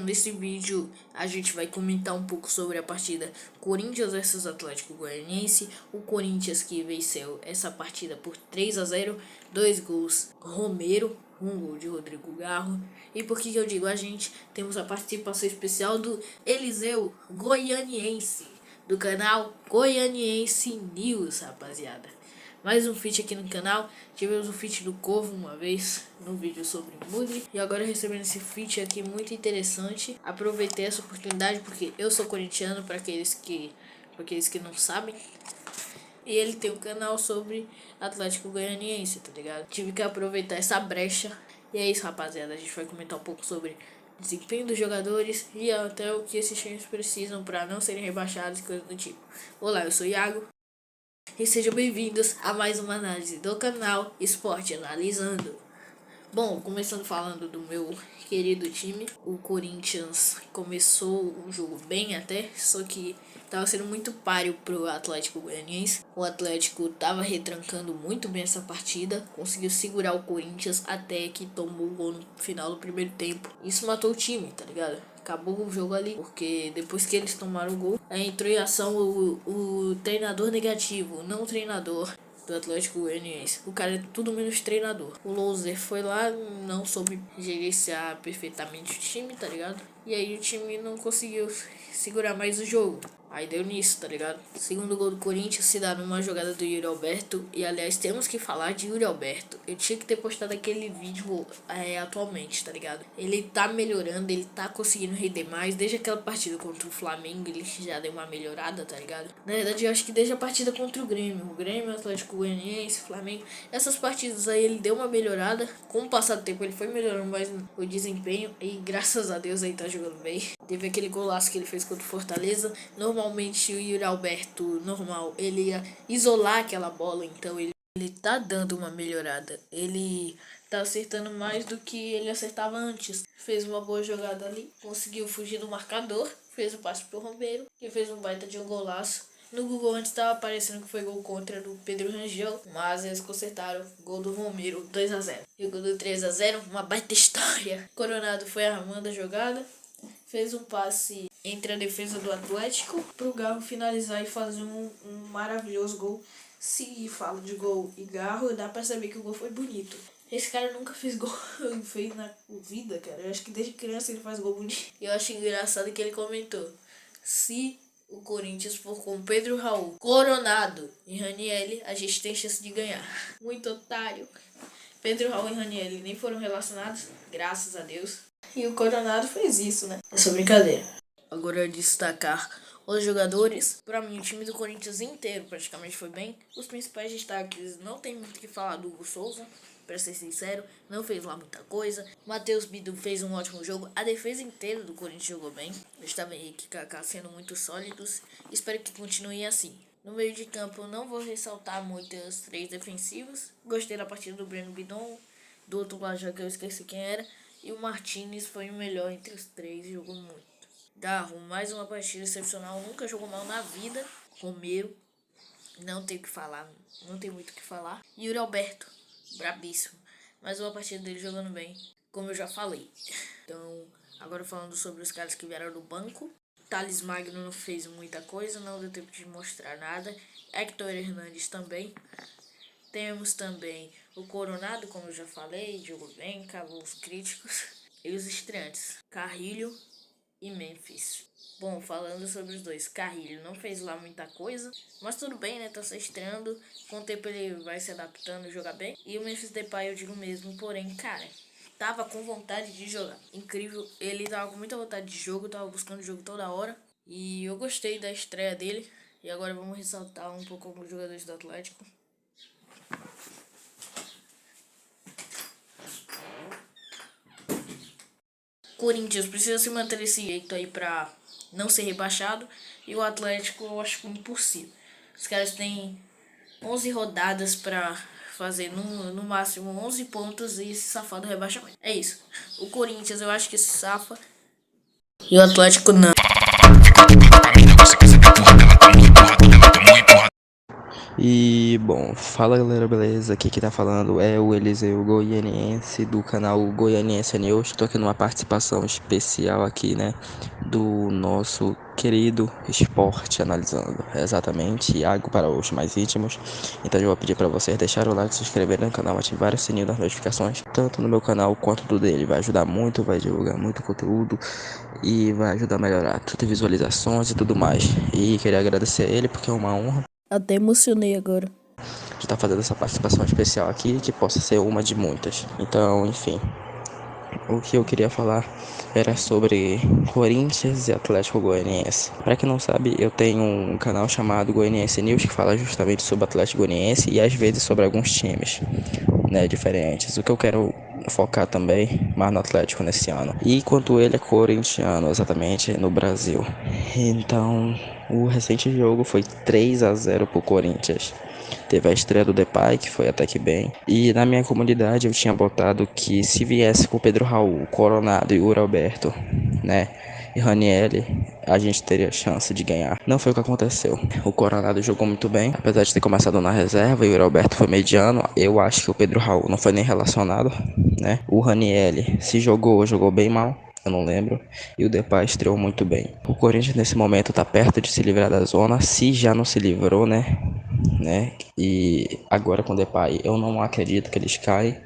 nesse vídeo a gente vai comentar um pouco sobre a partida Corinthians versus Atlético Goianiense. O Corinthians que venceu essa partida por 3-0, 2 gols Romero, 1 gol de Rodrigo Garro. E por que eu digo a gente? Temos a participação especial do Eliseu Goianiense, do canal Goianiense News, rapaziada. Mais um feat aqui no canal. Tivemos o feat do Corvo uma vez no vídeo sobre Mugni. E agora recebendo esse feat aqui muito interessante. Aproveitei essa oportunidade porque eu sou corintiano, para aqueles que não sabem. E ele tem um canal sobre Atlético Goianiense, tá ligado? Tive que aproveitar essa brecha. E é isso, rapaziada. A gente vai comentar um pouco sobre desempenho dos jogadores e até o que esses times precisam para não serem rebaixados e coisas do tipo. Olá, eu sou o Iago. E sejam bem-vindos a mais uma análise do canal Esporte Analisando. Bom, começando falando do meu querido time, o Corinthians começou o jogo bem até, só que tava sendo muito páreo pro Atlético Goianiense. O Atlético tava retrancando muito bem essa partida, conseguiu segurar o Corinthians até que tomou o gol no final do primeiro tempo. Isso matou o time, tá ligado? Acabou o jogo ali, porque depois que eles tomaram o gol, aí entrou em ação o treinador negativo, não o treinador do Atlético Goianiense. O cara é tudo menos treinador. O Louser foi lá, não soube gerenciar perfeitamente o time, tá ligado? E aí o time não conseguiu segurar mais o jogo. Aí deu nisso, tá ligado? Segundo gol do Corinthians se dá numa jogada do Yuri Alberto. E aliás, temos que falar de Yuri Alberto. Eu tinha que ter postado aquele vídeo atualmente, tá ligado? Ele tá melhorando, ele tá conseguindo render mais. Desde aquela partida contra o Flamengo, ele já deu uma melhorada, tá ligado? Na verdade, eu acho que desde a partida contra o Grêmio, Atlético Goianiense, Flamengo, essas partidas aí ele deu uma melhorada. Com o passar do tempo ele foi melhorando mais o desempenho. E graças a Deus aí tá jogando bem. Teve aquele golaço que ele fez contra o Fortaleza. Normalmente o Yuri Alberto, ele ia isolar aquela bola, então ele tá dando uma melhorada. Ele tá acertando mais do que ele acertava antes. Fez uma boa jogada ali, conseguiu fugir do marcador, fez o passe pro Romero, que fez um baita de um golaço. No Google antes estava aparecendo que foi gol contra do Pedro Rangel, mas eles consertaram. Gol do Romero, 2-0. E o gol do 3-0, uma baita história. Coronado foi armando a jogada, fez um passe entre a defesa do Atlético pro Garro finalizar e fazer um maravilhoso gol. Se falo de gol e Garro, dá pra saber que o gol foi bonito. Esse cara nunca fez gol feio na vida, cara. Eu acho que desde criança ele faz gol bonito. E eu acho engraçado que ele comentou: se o Corinthians for com Pedro Raul, Coronado e Ranieri, a gente tem chance de ganhar. Muito otário. Pedro Raul e Ranieri nem foram relacionados, graças a Deus. E o Coronado fez isso, né? Essa brincadeira. Agora destacar os jogadores. Pra mim, o time do Corinthians inteiro praticamente foi bem. Os principais destaques, não tem muito o que falar do Hugo Souza, pra ser sincero, não fez lá muita coisa. Matheus Bidu fez um ótimo jogo. A defesa inteira do Corinthians jogou bem. Gustavo Henrique e Kaká sendo muito sólidos. Espero que continuem assim. No meio de campo, eu não vou ressaltar muito os 3 defensivos. Gostei da partida do Breno Bidon. Do outro lado, já que eu esqueci quem era. E o Martinez foi o melhor entre os 3 e jogou muito. Garro, mais uma partida excepcional. Nunca jogou mal na vida. Romero, não tem o que falar. Não tem muito o que falar. E Yuri Alberto, brabíssimo. Mais uma partida dele jogando bem, como eu já falei. Então, agora falando sobre os caras que vieram do banco. Thales Magno não fez muita coisa, não deu tempo de mostrar nada. Hector Hernandes também. Temos também o Coronado, como eu já falei, jogou bem, cavou os críticos. E os estreantes, Carrilho e Memphis. Bom, falando sobre os dois, Carrilho não fez lá muita coisa, mas tudo bem, né? Tá se estreando, com o tempo ele vai se adaptando e jogar bem. E o Memphis Depay eu digo mesmo, porém, cara, tava com vontade de jogar. Incrível, ele tava com muita vontade de jogo, tava buscando o jogo toda hora. E eu gostei da estreia dele. E agora vamos ressaltar um pouco alguns jogadores do Atlético. Corinthians precisa se manter esse jeito aí pra não ser rebaixado. E o Atlético eu acho impossível. Os caras têm 11 rodadas pra fazer no máximo 11 pontos e se safar do rebaixamento. É isso. O Corinthians eu acho que se safa. E o Atlético não. E bom, fala galera, beleza? Aqui quem tá falando é o Eliseu Goianiense do canal Goianiense News. Tô aqui numa participação especial aqui, né, do nosso querido esporte analisando. Exatamente, Iago para os mais íntimos. Então eu vou pedir para vocês deixarem o like, se inscreverem no canal, ativar o sininho das notificações, tanto no meu canal quanto do dele. Vai ajudar muito, vai divulgar muito conteúdo e vai ajudar a melhorar tudo, visualizações e tudo mais. E queria agradecer a ele porque é uma honra Até emocionei agora. de estar fazendo essa participação especial aqui, que possa ser uma de muitas. Então, enfim, o que eu queria falar era sobre Corinthians e Atlético Goianiense. Para quem não sabe, eu tenho um canal chamado Goianiense News que fala justamente sobre o Atlético Goianiense e às vezes sobre alguns times, né, diferentes. O que eu quero focar também mais no Atlético nesse ano. E quanto ele é corintiano, exatamente, no Brasil. Então, o recente jogo foi 3-0 pro Corinthians. Teve a estreia do Depay, que foi até que bem. E na minha comunidade eu tinha botado que se viesse com o Pedro Raul, Coronado e Uri Alberto, né, e Ranieri, a gente teria chance de ganhar. Não foi o que aconteceu. O Coronado jogou muito bem, apesar de ter começado na reserva, e o Uri Alberto foi mediano. Eu acho que o Pedro Raul não foi nem relacionado, né. O Ranieri se jogou, jogou bem mal. Eu não lembro. E o Depay estreou muito bem. O Corinthians nesse momento tá perto de se livrar da zona. Se já não se livrou, né? E agora com o Depay, eu não acredito que eles caem.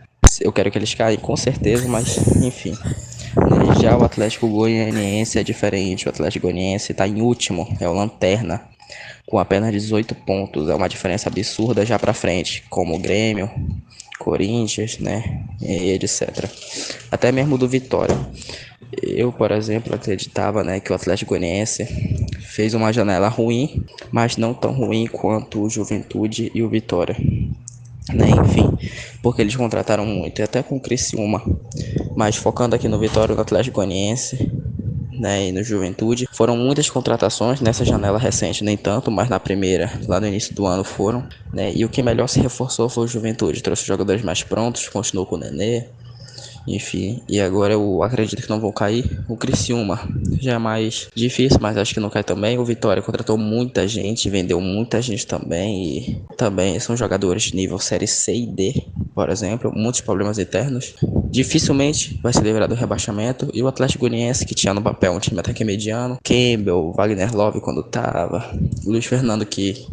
Eu quero que eles caem, com certeza, mas enfim. Né? Já o Atlético Goianiense é diferente. O Atlético Goianiense tá em último, é o lanterna, com apenas 18 pontos. É uma diferença absurda já pra frente, como o Grêmio, Corinthians, né? E etc. Até mesmo do Vitória. Eu, por exemplo, acreditava, né, que o Atlético Goianiense fez uma janela ruim, mas não tão ruim quanto o Juventude e o Vitória, né, enfim, porque eles contrataram muito, e até com o Criciúma, mas focando aqui no Vitória e no Atlético Goianiense, né, e no Juventude, foram muitas contratações nessa janela recente, nem tanto, mas na primeira, lá no início do ano foram, né, e o que melhor se reforçou foi o Juventude, trouxe jogadores mais prontos, continuou com o Nenê, enfim, e agora eu acredito que não vão cair. O Criciúma já é mais difícil, mas acho que não cai também. O Vitória contratou muita gente, vendeu muita gente também. E também são jogadores de nível Série C e D, por exemplo. Muitos problemas internos. Dificilmente vai se livrar do rebaixamento. E o Atlético Goianiense, que tinha no papel um time até que mediano. Campbell, Wagner Love quando tava. Luiz Fernando, que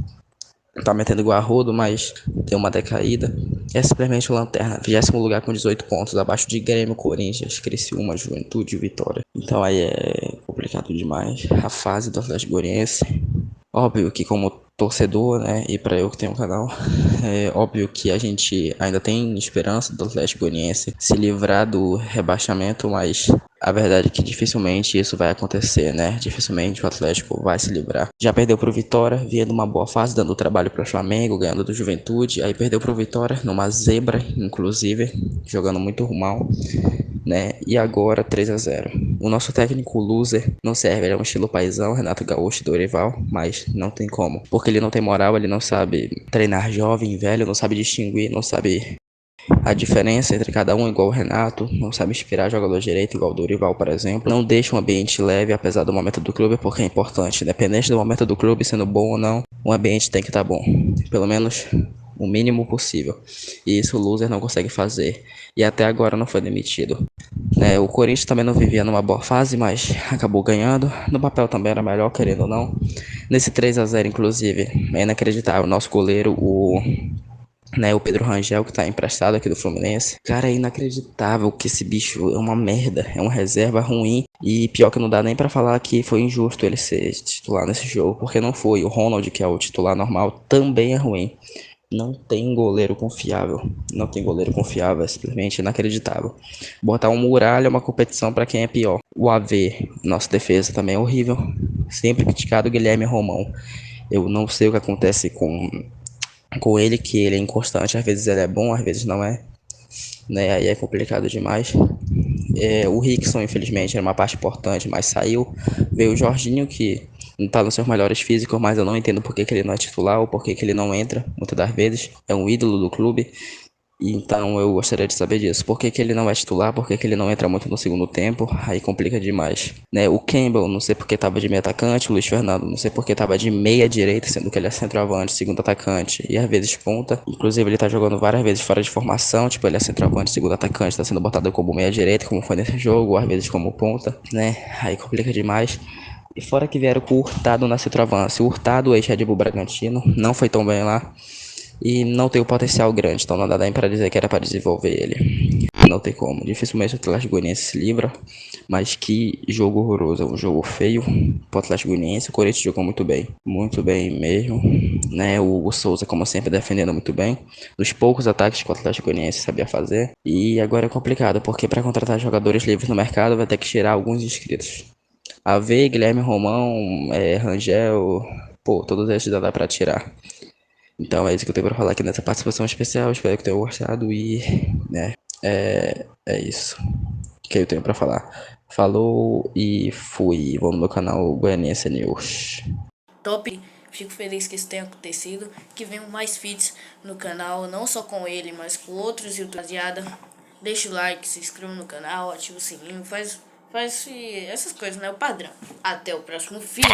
tá metendo igual a rodo, mas deu uma decaída. É simplesmente o Lanterna, 20º lugar com 18 pontos, abaixo de Grêmio, Corinthians, Criciúma, Juventude e Vitória. Então aí é complicado demais a fase do Atlético Goianiense. Óbvio que como torcedor, né, e para eu que tenho um canal, é óbvio que a gente ainda tem esperança do Atlético Goianiense se livrar do rebaixamento, mas a verdade é que dificilmente isso vai acontecer, né? Dificilmente o Atlético vai se livrar. Já perdeu pro Vitória, vinha numa boa fase, dando trabalho pro Flamengo, ganhando do Juventude, aí perdeu pro Vitória, numa zebra, inclusive, jogando muito mal, né? E agora 3-0. O nosso técnico loser não serve, ele é um estilo paizão, Renato Gaúcho e Dorival, mas não tem como. Porque ele não tem moral, ele não sabe treinar jovem, velho, não sabe distinguir, não sabe a diferença entre cada um, igual o Renato, não sabe inspirar jogador direito, igual o Dorival, por exemplo. Não deixa um ambiente leve, apesar do momento do clube, porque é importante. Independente do momento do clube, sendo bom ou não, o ambiente tem que estar bom. Pelo menos o mínimo possível. E isso o loser não consegue fazer. E até agora não foi demitido. O Corinthians também não vivia numa boa fase, mas acabou ganhando. No papel também era melhor, querendo ou não. Nesse 3-0, inclusive, é inacreditável. Nosso goleiro, o Pedro Rangel, que tá emprestado aqui do Fluminense. Cara, é inacreditável que esse bicho é uma merda. É uma reserva ruim. E pior que não dá nem pra falar que foi injusto ele ser titular nesse jogo, porque não foi. O Ronald, que é o titular normal, também é ruim. Não tem goleiro confiável. Não tem goleiro confiável, é simplesmente inacreditável. Botar um Muralha é uma competição pra quem é pior. O AV, nossa defesa também é horrível. Sempre criticado o Guilherme Romão. Eu não sei o que acontece com ele, que ele é inconstante. Às vezes ele é bom, às vezes não é. Né? Aí é complicado demais. O Rickson, infelizmente, era uma parte importante, mas saiu. Veio o Jorginho, que não tá nos seus melhores físicos, mas eu não entendo por que ele não é titular ou por que ele não entra, muitas das vezes. É um ídolo do clube. Então eu gostaria de saber disso. Por que que ele não é titular? Por que que ele não entra muito no segundo tempo? Aí complica demais, né? O Campbell, não sei porque tava de meio atacante. O Luiz Fernando, não sei porque tava de meia direita, sendo que ele é centroavante, segundo atacante e às vezes ponta. Inclusive ele tá jogando várias vezes fora de formação, tipo, ele é centroavante, segundo atacante, tá sendo botado como meia direita, como foi nesse jogo, ou às vezes como ponta, né? Aí complica demais. E fora que vieram com o Hurtado na centroavância. O Hurtado, ex-Red Bull Bragantino, não foi tão bem lá e não tem o potencial grande, então não dá nem pra dizer que era pra desenvolver ele. Não tem como. Dificilmente o Atlético Goianiense se livra, mas que jogo horroroso. É um jogo feio pro Atlético Goianiense. O Corinthians jogou muito bem mesmo, né? O Hugo Souza, como sempre, defendendo muito bem, dos poucos ataques que o Atlético Goianiense sabia fazer. E agora é complicado, porque para contratar jogadores livres no mercado vai ter que tirar alguns inscritos. AV, Guilherme Romão, Rangel, pô, todos esses dá pra tirar. Então é isso que eu tenho pra falar aqui nessa participação especial. Espero que tenham gostado e, né, é isso que eu tenho pra falar. Falou e fui. Vamos no meu canal Goianiense News. Top. Fico feliz que isso tenha acontecido. Que venham mais feats no canal, não só com ele, mas com outros youtubers. Rapaziada, deixa o like, se inscreva no canal, ativa o sininho, faz essas coisas, né? O padrão. Até o próximo feat.